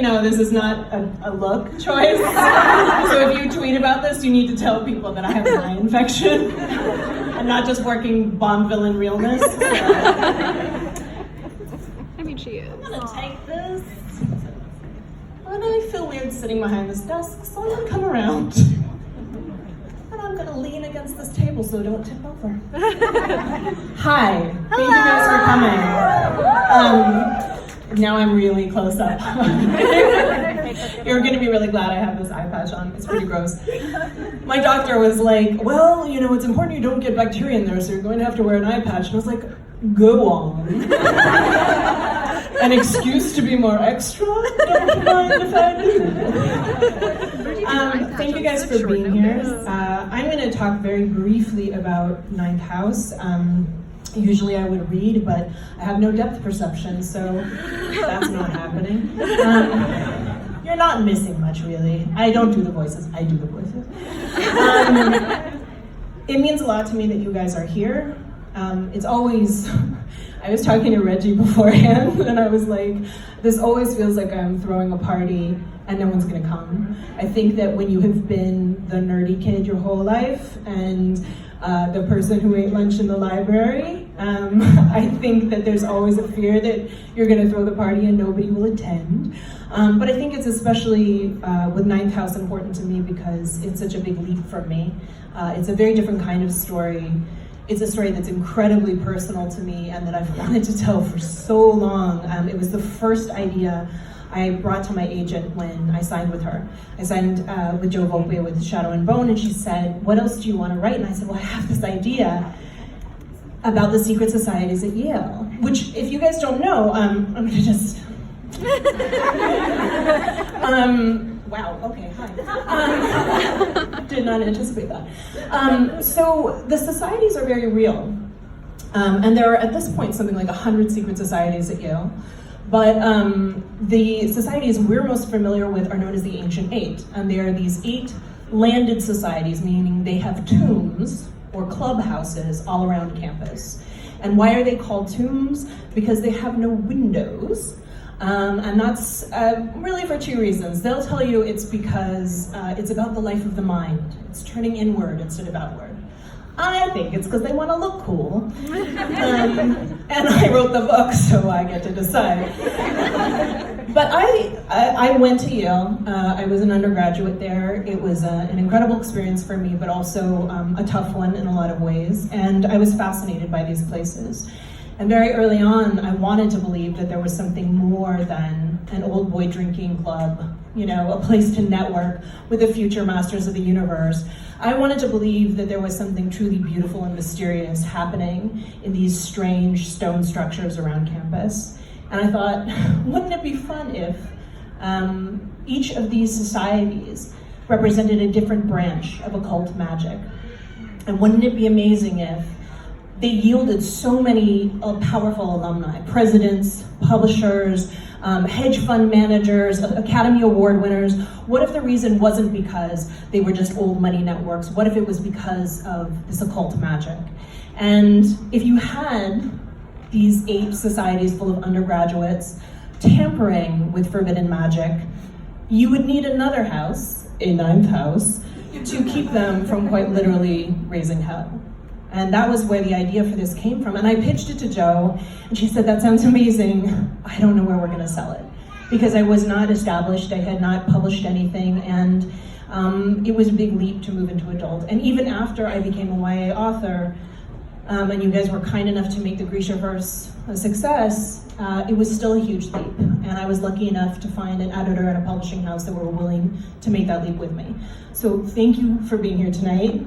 you know, this is not a look choice. So if you tweet about this, you need to tell people that I have an eye infection. I'm not just working Bond villain realness. So. I mean, she is. I'm gonna take this. And I feel weird sitting behind this desk, so I'm gonna come around. And I'm gonna lean against this table so I don't tip over. Hi, thank you guys for coming. Now I'm really close up. You're gonna be really glad I have this eye patch on. It's pretty gross. My doctor was like, well, you know, it's important you don't get bacteria in there, so you're going to have to wear an eye patch. And I was like, go on. An excuse to be more extra? Don't mind if I do. Thank you guys for being here. I'm going to talk very briefly about Ninth House. Usually I would read, but I have no depth perception, so that's not happening. You're not missing much, really. I don't do the voices, I do the voices. It means a lot to me that you guys are here. It's always, I was talking to Reggie beforehand, and I was like, this always feels like I'm throwing a party and no one's gonna come. I think that when you have been the nerdy kid your whole life, and the person who ate lunch in the library, I think that there's always a fear that you're gonna throw the party and nobody will attend. But I think it's especially with Ninth House important to me because it's such a big leap for me. It's a very different kind of story. It's a story that's incredibly personal to me and that I've wanted to tell for so long. It was the first idea I brought to my agent when I signed with her. I signed with Jo Volpe with Shadow and Bone, and she said, what else do you want to write? And I said, well, I have this idea about the secret societies at Yale, which, if you guys don't know, I'm gonna just... wow, okay, hi. Did not anticipate that. So the societies are very real. And there are, at this point, something like 100 secret societies at Yale. But the societies we're most familiar with are known as the Ancient Eight. And they are these 8 landed societies, meaning they have tombs or clubhouses all around campus. And why are they called tombs? Because they have no windows. And that's really for 2 reasons. They'll tell you it's because it's about the life of the mind. It's turning inward instead of outward. I think it's because they want to look cool. And I wrote the book, so I get to decide. But I went to Yale. I was an undergraduate there. It was an incredible experience for me, but also a tough one in a lot of ways. And I was fascinated by these places. And very early on, I wanted to believe that there was something more than an old boy drinking club, you know, a place to network with the future masters of the universe. I wanted to believe that there was something truly beautiful and mysterious happening in these strange stone structures around campus. And I thought, wouldn't it be fun if each of these societies represented a different branch of occult magic? And wouldn't it be amazing if they yielded so many powerful alumni, presidents, publishers, hedge fund managers, Academy Award winners? What if the reason wasn't because they were just old money networks? What if it was because of this occult magic? And if you had these 8 societies full of undergraduates tampering with forbidden magic, you would need another house, a 9th house, to keep them from quite literally raising hell. And that was where the idea for this came from. And I pitched it to Jo, and she said, that sounds amazing. I don't know where we're gonna sell it. Because I was not established, I had not published anything, and it was a big leap to move into adult. And even after I became a YA author, and you guys were kind enough to make the Grishaverse a success, it was still a huge leap. And I was lucky enough to find an editor at a publishing house that were willing to make that leap with me. So thank you for being here tonight,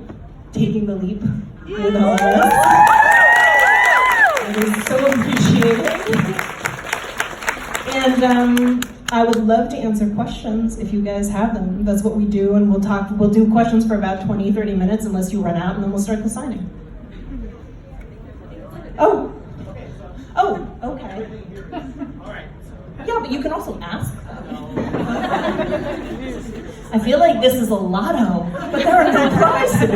taking the leap with all of us. It is so appreciated. And I would love to answer questions if you guys have them. That's what we do, and we'll do questions for about 20, 30 minutes unless you run out, and then we'll start the signing. Oh, okay. Yeah, but you can also ask them. I feel like this is a lotto, but there are no prizes.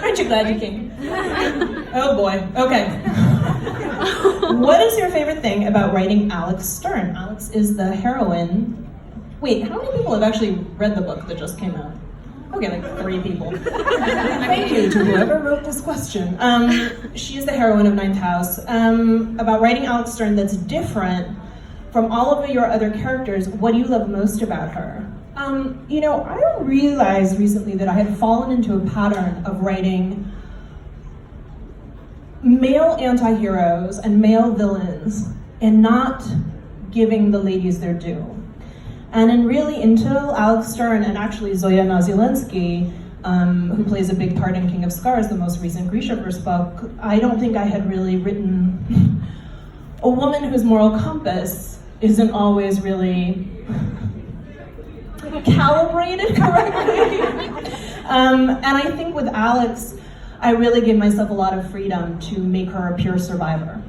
Aren't you glad you came? Oh boy, okay. What is your favorite thing about writing Alex Stern? Alex is the heroine. Wait, how many people have actually read the book that just came out? Okay, like 3 people. Thank you to whoever wrote this question. She is the heroine of Ninth House. About writing Alex Stern that's different from all of your other characters, what do you love most about her? I realized recently that I had fallen into a pattern of writing male anti-heroes and male villains and not giving the ladies their due. And until Alex Stern and actually Zoya Nazilensky, who plays a big part in King of Scars, the most recent Grishaverse book, I don't think I had really written a woman whose moral compass isn't always really calibrated correctly. And I think with Alex, I really gave myself a lot of freedom to make her a pure survivor.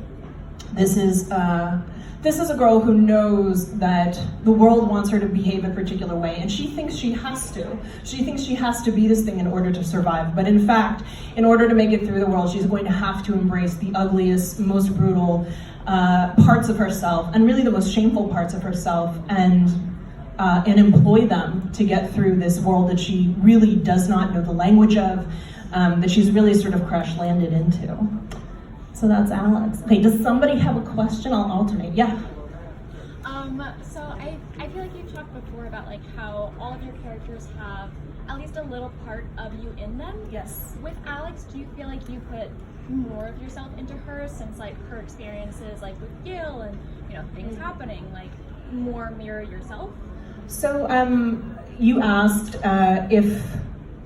This is a girl who knows that the world wants her to behave a particular way, and she thinks she has to. She thinks she has to be this thing in order to survive. But in fact, in order to make it through the world, she's going to have to embrace the ugliest, most brutal parts of herself, and really the most shameful parts of herself, and employ them to get through this world that she really does not know the language of, that she's really sort of crash landed into. So that's Alex. Okay, does somebody have a question? I'll alternate. Yeah. So I feel like you've talked before about like how all of your characters have at least a little part of you in them. Yes. With Alex, do you feel like you put more of yourself into her since like her experiences like with Gil and things happening like more mirror yourself? So you asked if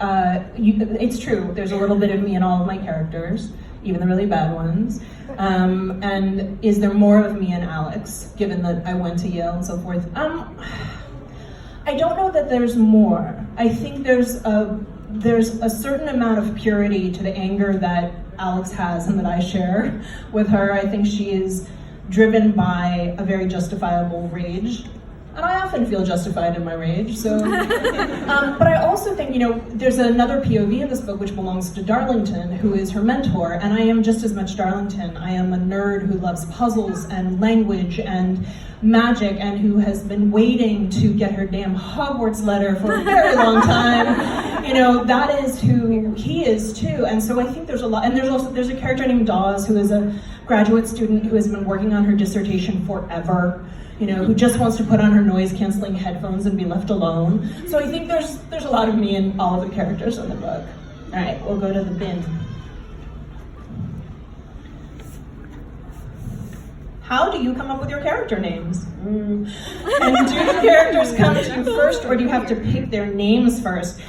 it's true. There's a little bit of me in all of my characters, even the really bad ones. And is there more of me in Alex, given that I went to Yale and so forth? I don't know that there's more. I think there's a certain amount of purity to the anger that Alex has and that I share with her. I think she is driven by a very justifiable rage. And I often feel justified in my rage, so. But I also think, there's another POV in this book which belongs to Darlington, who is her mentor, and I am just as much Darlington. I am a nerd who loves puzzles and language and magic, and who has been waiting to get her damn Hogwarts letter for a very long time. That is who he is too, and so I think there's a lot, and there's a character named Dawes, who is a graduate student who has been working on her dissertation forever. Who just wants to put on her noise-canceling headphones and be left alone. So I think there's a lot of me in all of the characters in the book. All right, we'll go to the bin. How do you come up with your character names? And do the characters come to you first, or do you have to pick their names first?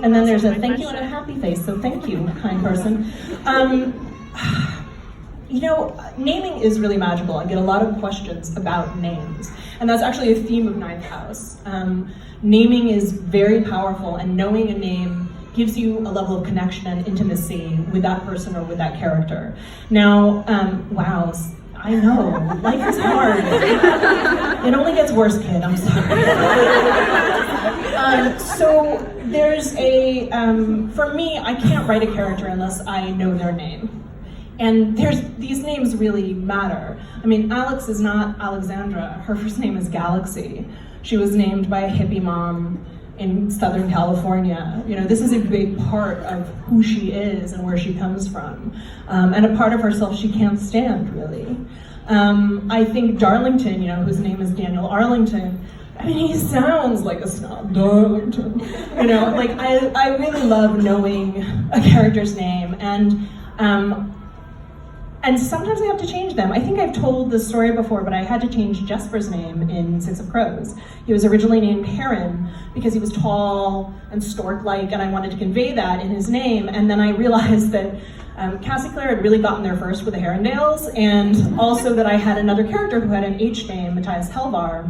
And then there's a thank you and a happy face, so thank you, kind person. Naming is really magical. I get a lot of questions about names. And that's actually a theme of Ninth House. Naming is very powerful, and knowing a name gives you a level of connection and intimacy with that person or with that character. Now, wow, I know, life is hard. It only gets worse, kid, I'm sorry. So there's for me, I can't write a character unless I know their name. And these names really matter. I mean, Alex is not Alexandra. Her first name is Galaxy. She was named by a hippie mom in Southern California. This is a big part of who she is and where she comes from. And a part of herself she can't stand, really. I think Darlington, whose name is Daniel Arlington, he sounds like a snob, Darlington. I really love knowing a character's name, and sometimes I have to change them. I think I've told this story before, but I had to change Jesper's name in Six of Crows. He was originally named Heron because he was tall and stork-like, and I wanted to convey that in his name. And then I realized that Cassie Clare had really gotten there first with the Herondales, and also that I had another character who had an H name, Matthias Helvar,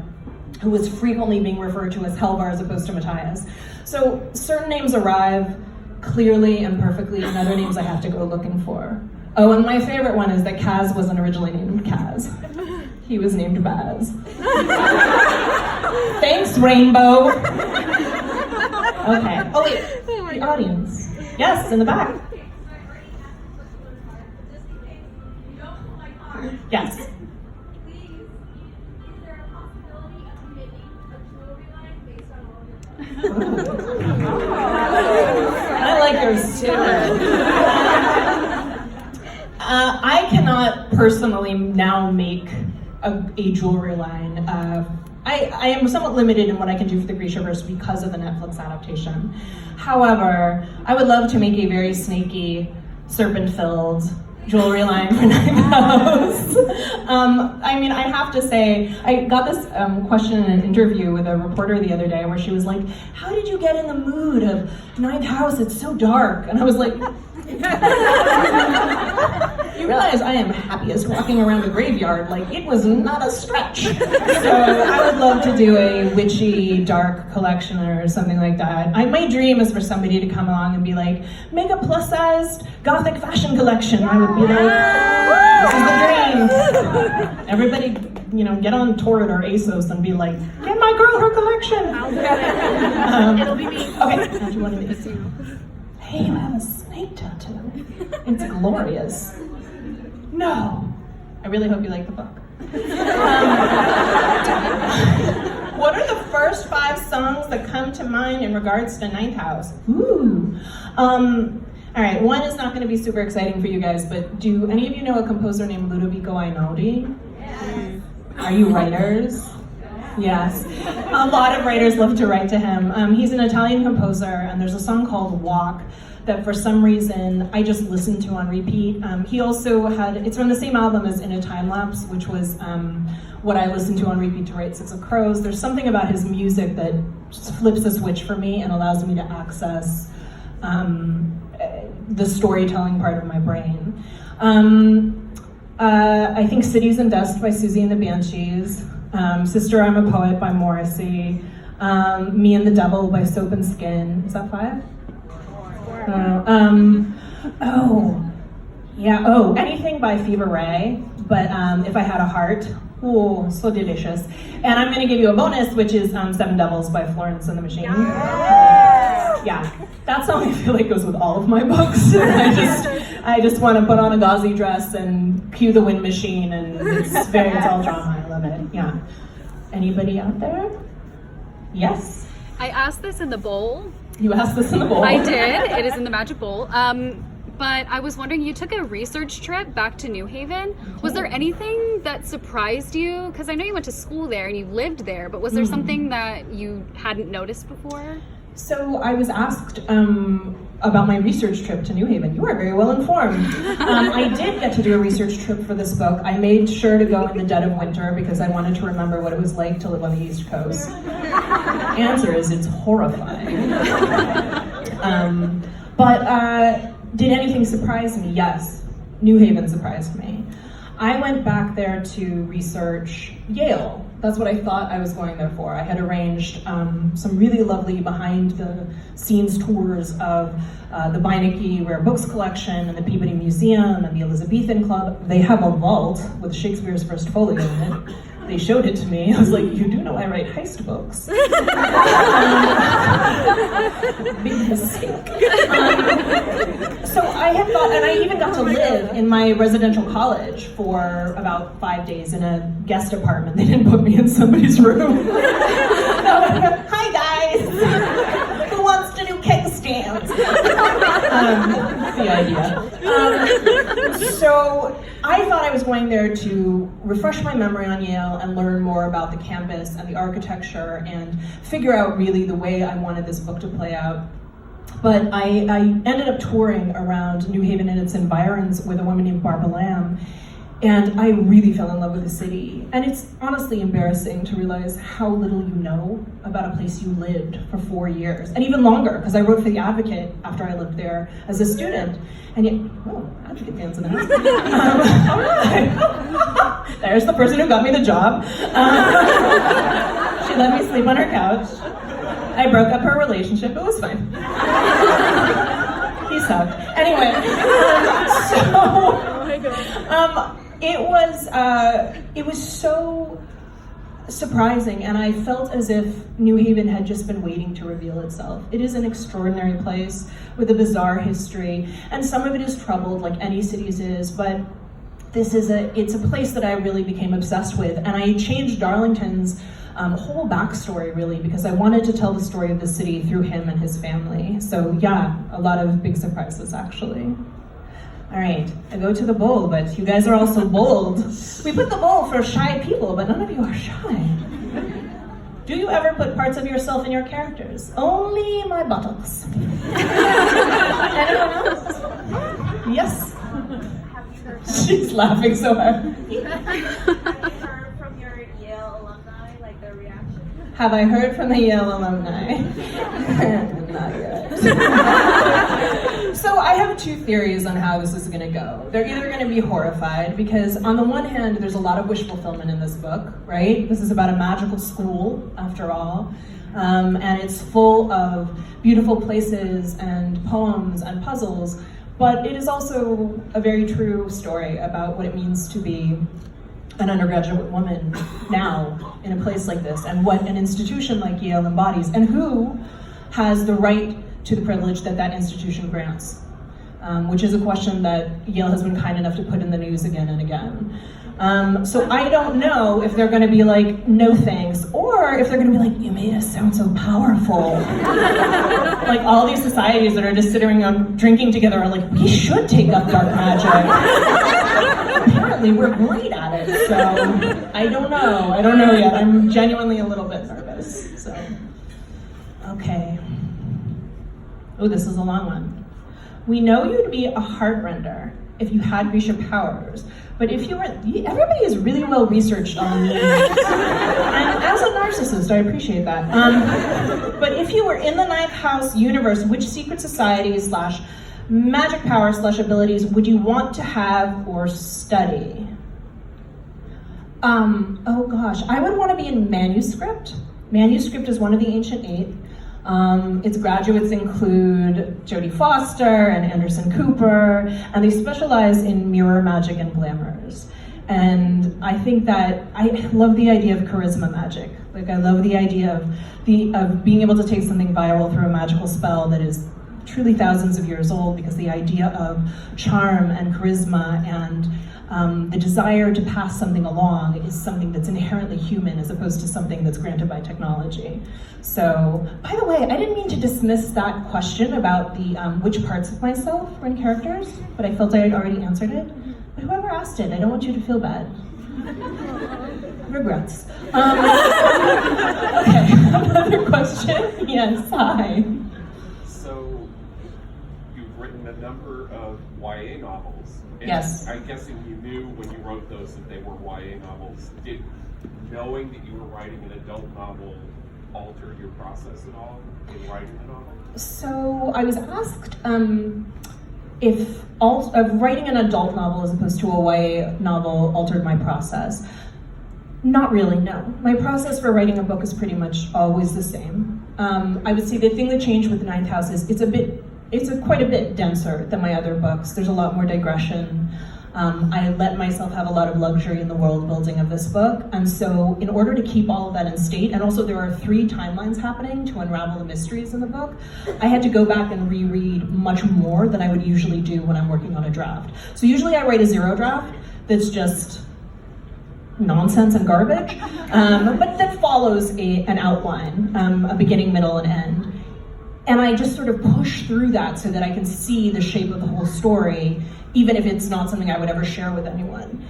who was frequently being referred to as Helvar as opposed to Matthias. So certain names arrive clearly and perfectly, and other names I have to go looking for. Oh, and my favorite one is that Kaz wasn't originally named Kaz. He was named Baz. Thanks, Rainbow. Okay. Oh, wait. The audience. Yes, in the back. Yes. Please, is there a possibility of making a jewelry line based on all of your I like your stupid. I cannot personally now make a jewelry line. I am somewhat limited in what I can do for the Grishaverse because of the Netflix adaptation. However, I would love to make a very snaky, serpent-filled jewelry line for Ninth House. I mean, I have to say, I got this question in an interview with a reporter the other day where she was like, how did you get in the mood of Ninth House? It's so dark. And I was like, you realize I am happiest walking around the graveyard. Like, it was not a stretch. So I would love to do a witchy, dark collection or something like that. My dream is for somebody to come along and be like, make a plus-sized gothic fashion collection. I would be like, this is the dream. Everybody, get on Torrid or ASOS and be like, get my girl her collection. I'll do it. It'll be me. Okay, I'll do one of these. Hey, you have a snake tattoo. It's glorious. No. I really hope you like the book. What are the first 5 songs that come to mind in regards to Ninth House? Ooh. All right, one is not going to be super exciting for you guys, but do any of you know a composer named Ludovico Einaudi? Yes. Are you writers? Yes. A lot of writers love to write to him. He's an Italian composer, and there's a song called Walk that for some reason I just listened to on repeat. He also it's from the same album as In a Time Lapse, which was what I listened to on repeat to write Six of Crows. There's something about his music that just flips a switch for me and allows me to access the storytelling part of my brain. I think Cities and Dust by Susie and the Banshees, Sister I'm a Poet by Morrissey, Me and the Devil by Soap and Skin. Is that 5? Anything by Fever Ray, but If I Had a Heart. Oh, so delicious. And I'm going to give you a bonus, which is Seven Devils by Florence and the Machine. Yeah, that song I feel like goes with all of my books. I just want to put on a gauzy dress and cue the wind machine, and it's all drama. I love it. Yeah. Anybody out there? Yes. I asked this in the bowl. You asked this in the bowl? I did. It is in the Magic Bowl. But I was wondering, you took a research trip back to New Haven. Was there anything that surprised you? Because I know you went to school there and you lived there, but was there something that you hadn't noticed before? So I was asked about my research trip to New Haven. You are very well informed. I did get to do a research trip for this book. I made sure to go in the dead of winter because I wanted to remember what it was like to live on the East Coast. The answer is it's horrifying. Did anything surprise me? Yes. New Haven surprised me. I went back there to research Yale. That's what I thought I was going there for. I had arranged some really lovely behind-the-scenes tours of the Beinecke Rare Books Collection and the Peabody Museum and the Elizabethan Club. They have a vault with Shakespeare's First Folio in it. They showed it to me. I was like, you do know I write heist books. Big mistake. So I had thought, and I even got to live in my residential college for about 5 days in a guest apartment. They didn't put me in somebody's room. Hi guys, who wants to do keg stands? The idea. So I thought I was going there to refresh my memory on Yale and learn more about the campus and the architecture and figure out really the way I wanted this book to play out. But I ended up touring around New Haven and its environs with a woman named Barbara Lamb, and I really fell in love with the city. And it's honestly embarrassing to realize how little you know about a place you lived for 4 years, and even longer, because I wrote for The Advocate after I lived there as a student. And yet, Advocate fans in the house. All right. There's the person who got me the job. She let me sleep on her couch. I broke up her relationship. It was fine. He sucked. Anyway, it was so surprising, and I felt as if New Haven had just been waiting to reveal itself. It is an extraordinary place with a bizarre history, and some of it is troubled, like any city's is, but it's a place that I really became obsessed with, and I changed Darlington's whole backstory really because I wanted to tell the story of the city through him and his family. So yeah, a lot of big surprises actually. All right, I go to the bowl, but you guys are all so bold. We put the bowl for shy people, but none of you are shy. Do you ever put parts of yourself in your characters? Only my buttocks. Anyone else? Yes? She's laughing so hard. Have you heard from your Yale alumni, like their reaction? Have I heard from the Yale alumni? Not yet. So I have two theories on how this is going to go. They're either going to be horrified because on the one hand, there's a lot of wish fulfillment in this book, right? This is about a magical school, after all. And it's full of beautiful places and poems and puzzles, but it is also a very true story about what it means to be an undergraduate woman now in a place like this, and what an institution like Yale embodies, and who has the right to the privilege that that institution grants, which is a question that Yale has been kind enough to put in the news again and again. So I don't know if they're going to be like, no thanks, or if they're going to be like, you made us sound so powerful. Like all these societies that are just sitting around drinking together are like, we should take up dark magic. Apparently we're great at it, so I don't know yet. I'm genuinely a little bit nervous, so. Okay. Oh, this is a long one. We know you'd be a heartrender if you had Grisha powers, but if you were, everybody is really well researched on me. And as a narcissist, I appreciate that. But if you were in the Ninth House universe, which secret society / magic power / abilities would you want to have or study? Oh gosh, I would want to be in manuscript. Manuscript is one of the ancient eight. Its graduates include Jodie Foster and Anderson Cooper, and they specialize in mirror magic and glamours. And I think that I love the idea of charisma magic. Like I love the idea of being able to take something viral through a magical spell that is truly thousands of years old, because the idea of charm and charisma and the desire to pass something along is something that's inherently human as opposed to something that's granted by technology. So, by the way, I didn't mean to dismiss that question about the which parts of myself were in characters, but I felt I had already answered it. But whoever asked it, I don't want you to feel bad. Regrets. Okay, another question? Yes, hi. So, you've written a number of YA novels. And Yes. I'm guessing you knew when you wrote those that they were YA novels. Did knowing that you were writing an adult novel alter your process at all in writing the novel? So I was asked if writing an adult novel as opposed to a YA novel altered my process. Not really, no. My process for writing a book is pretty much always the same. I would say the thing that changed with Ninth House is it's quite a bit denser than my other books. There's a lot more digression. I let myself have a lot of luxury in the world building of this book, and so in order to keep all of that in state, and also there are 3 timelines happening to unravel the mysteries in the book, I had to go back and reread much more than I would usually do when I'm working on a draft. So usually I write a 0 draft that's just nonsense and garbage, but that follows an outline, a beginning, middle, and end. And I just sort of push through that so that I can see the shape of the whole story, even if it's not something I would ever share with anyone.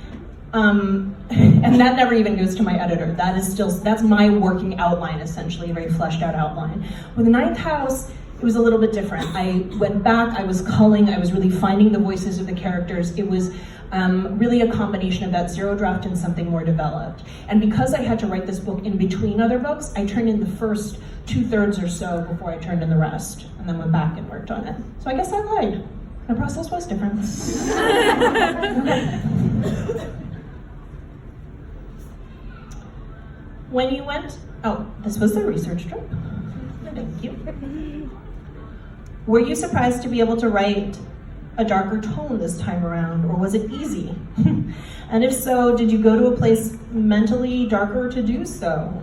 And that never even goes to my editor. That's my working outline, essentially, a very fleshed out outline. With the Ninth House, it was a little bit different. I went back, I was culling, I was really finding the voices of the characters. It was really a combination of that 0 draft and something more developed. And because I had to write this book in between other books, I turned in the first 2/3 or so before I turned in the rest, and then went back and worked on it. So I guess I lied. My process was different. Okay. When you went, this was the research trip. Thank you. Were you surprised to be able to write a darker tone this time around, or was it easy? And if so, did you go to a place mentally darker to do so?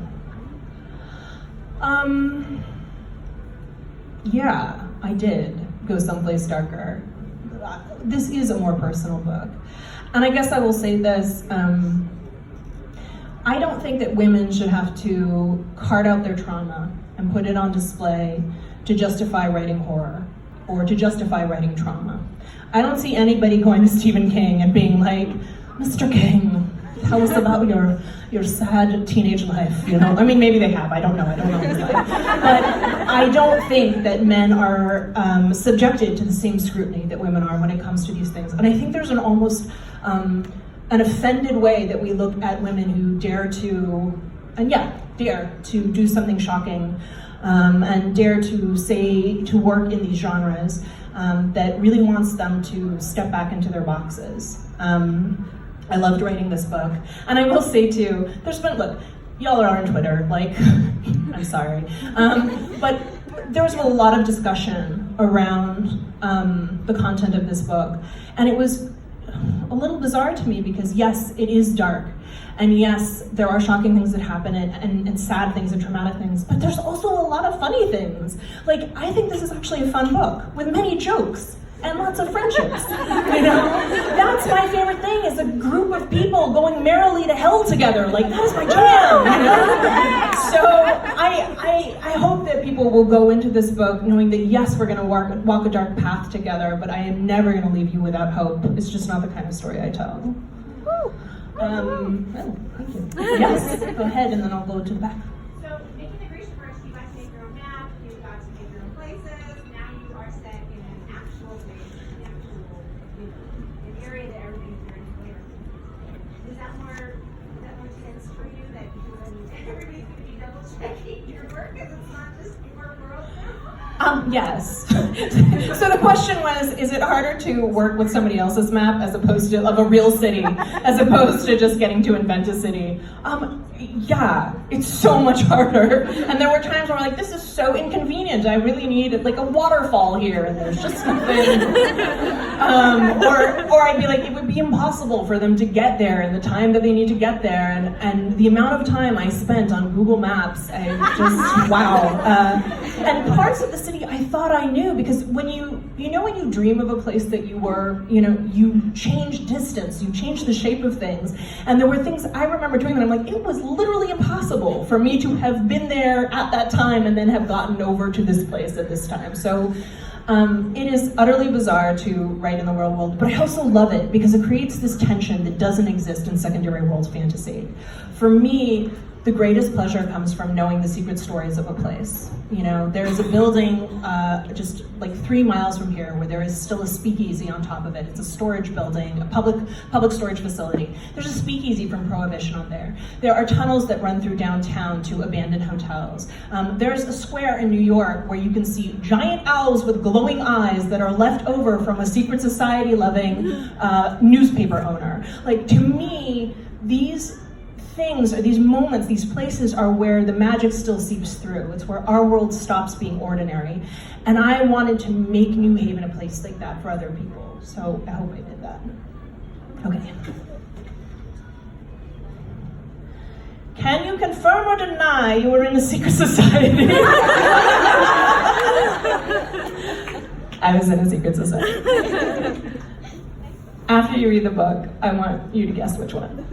Yeah, I did go someplace darker. This is a more personal book. And I guess I will say this, I don't think that women should have to cart out their trauma and put it on display to justify writing horror or to justify writing trauma. I don't see anybody going to Stephen King and being like, Mr. King, tell us about your sad teenage life, you know? I mean, maybe they have, I don't know his life. But I don't think that men are subjected to the same scrutiny that women are when it comes to these things. And I think there's an almost, an offended way that we look at women who dare to do something shocking, and dare to work in these genres that really wants them to step back into their boxes. I loved writing this book. And I will say too, look, y'all are on Twitter, like, I'm sorry. But there was a lot of discussion around the content of this book. And it was a little bizarre to me because yes, it is dark. And yes, there are shocking things that happen and sad things and traumatic things, but there's also a lot of funny things. Like, I think this is actually a fun book with many jokes and lots of friendships, you know? That's my favorite thing, is a group of people going merrily to hell together. Like, that is my jam, you know? So I hope that people will go into this book knowing that yes, we're gonna walk a dark path together, but I am never gonna leave you without hope. It's just not the kind of story I tell. Oh, thank you. Yes, go ahead, and then I'll go to the back. So, making the Grecian March, you got to make your own map, you got to make your own places. Now you are set in an actual place, an area that everybody's very familiar with. Is that more tense for you that everybody's going to be double checking your work because it's not just your world now? Yes. So the question was, is it harder to work with somebody else's map as opposed to, of a real city, as opposed to just getting to invent a city? Yeah, it's so much harder. And there were times where I'm like, this is so inconvenient. I really need like a waterfall here, and there's just nothing. Or I'd be like, it would be impossible for them to get there in the time that they need to get there. And the amount of time I spent on Google Maps, I just, wow. And parts of the city I thought I knew, because when you dream of a place that you were, you change distance, you change the shape of things. And there were things I remember doing that I'm like, it was literally impossible for me to have been there at that time and then have gotten over to this place at this time. So it is utterly bizarre to write in the real world, but I also love it because it creates this tension that doesn't exist in secondary world fantasy. For me, the greatest pleasure comes from knowing the secret stories of a place. There's a building just like 3 miles from here where there is still a speakeasy on top of it. It's a storage building, a public storage facility. There's a speakeasy from Prohibition on there. There are tunnels that run through downtown to abandoned hotels. There's a square in New York where you can see giant owls with glowing eyes that are left over from a secret society loving newspaper owner. Like, to me, these things, or these moments, these places are where the magic still seeps through. It's where our world stops being ordinary. And I wanted to make New Haven a place like that for other people. So I hope I did that. Okay. Can you confirm or deny you were in a secret society? I was in a secret society. After you read the book, I want you to guess which one.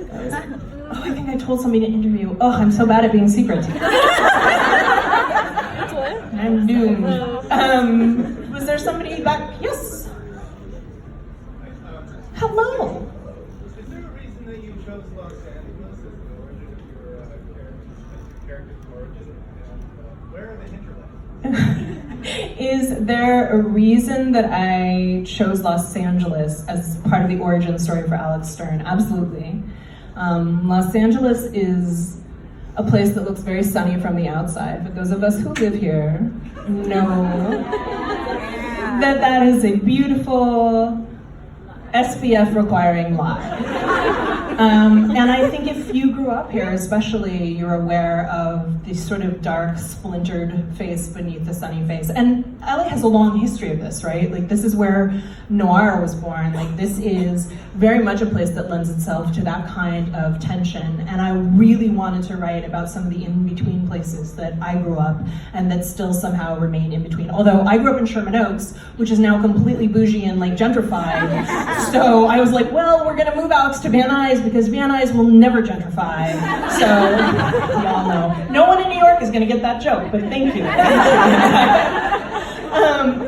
I think I told somebody to interview. Oh, I'm so bad at being secret. I'm doomed. Was there somebody back? Yes. Hello. Is there a reason that you chose Los Angeles as the origin of your character's origin? And where are the hinterlands? Is there a reason that I chose Los Angeles as part of the origin story for Alex Stern? Absolutely. Los Angeles is a place that looks very sunny from the outside, but those of us who live here know that is a beautiful SPF requiring lie. And I think if you grew grew up here, especially, you're aware of the sort of dark, splintered face beneath the sunny face. And LA has a long history of this, right? Like, this is where noir was born. Like, this is very much a place that lends itself to that kind of tension. And I really wanted to write about some of the in-between places that I grew up and that still somehow remain in between. Although I grew up in Sherman Oaks, which is now completely bougie and like gentrified. So I was like, well, we're gonna move out to Van Nuys because Van Nuys will never gentrify. So y'all know. No one in New York is gonna get that joke, but thank you.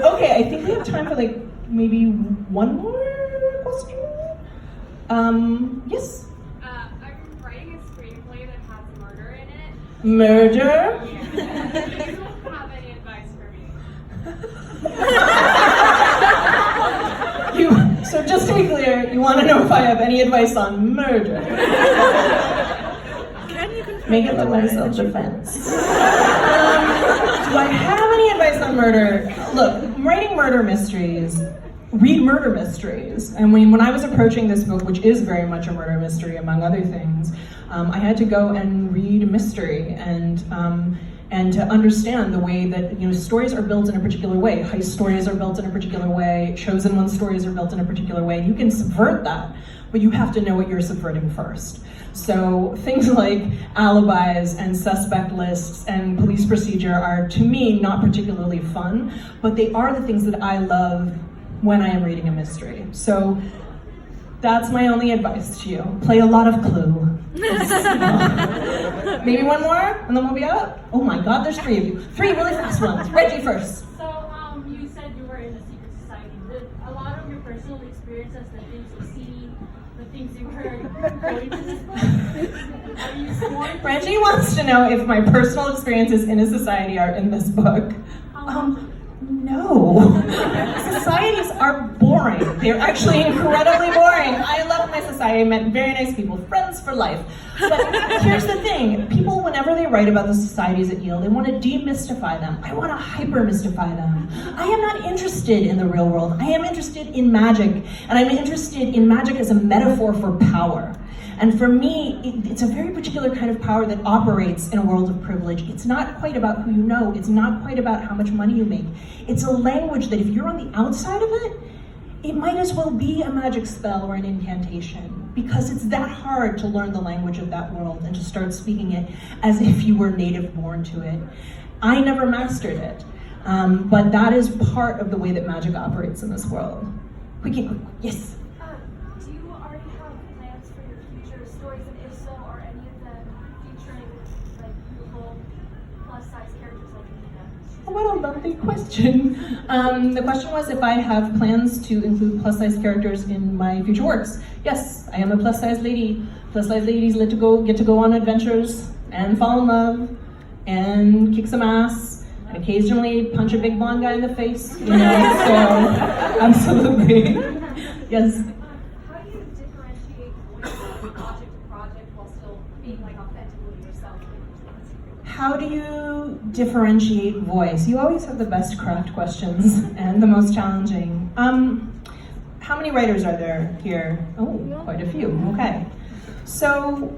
Okay, I think we have time for like maybe one more question. Yes? I'm writing a screenplay that has murder in it. Murder? Do you have any advice for me? So just to be clear, you want to know if I have any advice on murder? Make it look like self-defense. Do I have any advice on murder? Look, writing murder mysteries, read murder mysteries. And when I was approaching this book, which is very much a murder mystery, among other things, I had to go and read mystery and to understand the way that, you know, stories are built in a particular way. Heist stories are built in a particular way. Chosen One stories are built in a particular way. You can subvert that, but you have to know what you're subverting first. So things like alibis and suspect lists and police procedure are, to me, not particularly fun, but they are the things that I love when I am reading a mystery. So that's my only advice to you. Play a lot of Clue. Maybe one more, and then we'll be out. Oh my God, there's 3 of you. 3 really fast ones. Reggie first. So, you said you were in a secret society. Did a lot of your personal experiences, the things you see, the things you heard, go into this book? Are you sworn? Reggie wants to know if my personal experiences in a society are in this book. No. Societies are boring. They're actually incredibly boring. I love my society. I met very nice people, friends for life. But here's the thing. People, whenever they write about the societies at Yale, they want to demystify them. I want to hyper-mystify them. I am not interested in the real world. I am interested in magic. And I'm interested in magic as a metaphor for power. And for me, it's a very particular kind of power that operates in a world of privilege. It's not quite about who you know. It's not quite about how much money you make. It's a language that if you're on the outside of it, it might as well be a magic spell or an incantation, because it's that hard to learn the language of that world and to start speaking it as if you were native born to it. I never mastered it, but that is part of the way that magic operates in this world. Quick, yes? Do you already have plans for your future stories, and if so, are any of them featuring like beautiful plus-size characters like Nina? What a lovely question. The question was if I have plans to include plus-size characters in my future works. Yes, I am a plus-size lady. Plus-size ladies get to go on adventures and fall in love and kick some ass and occasionally punch a big blonde guy in the face. You know, so absolutely. Yes. How do you differentiate voice from project to project while still being like authentically yourself? How do you differentiate voice? You always have the best craft questions and the most challenging. How many writers are there here? Oh, quite a few. Okay. So,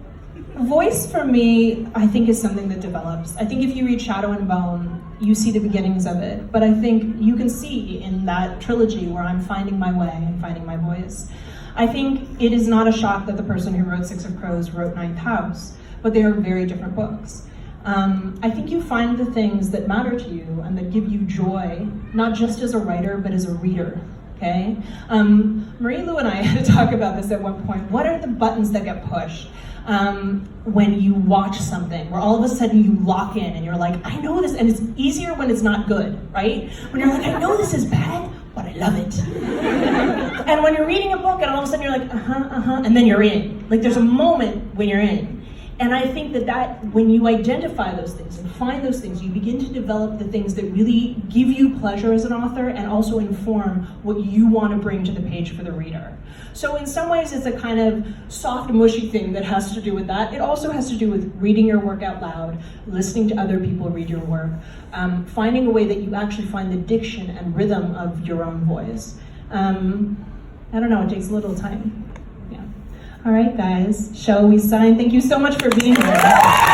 voice for me, I think, is something that develops. I think if you read Shadow and Bone, you see the beginnings of it. But I think you can see in that trilogy where I'm finding my way and finding my voice. I think it is not a shock that the person who wrote Six of Crows wrote Ninth House, but they are very different books. I think you find the things that matter to you and that give you joy, not just as a writer, but as a reader, okay? Marie Lou and I had to talk about this at one point. What are the buttons that get pushed when you watch something, where all of a sudden you lock in and you're like, I know this, and it's easier when it's not good, right? When you're like, I know this is bad, but I love it. And when you're reading a book and all of a sudden you're like, and then you're in. Like, there's a moment when you're in. And I think that when you identify those things and find those things, you begin to develop the things that really give you pleasure as an author and also inform what you want to bring to the page for the reader. So in some ways, it's a kind of soft, mushy thing that has to do with that. It also has to do with reading your work out loud, listening to other people read your work, finding a way that you actually find the diction and rhythm of your own voice. I don't know, it takes a little time. Yeah. All right, guys, shall we sign? Thank you so much for being here.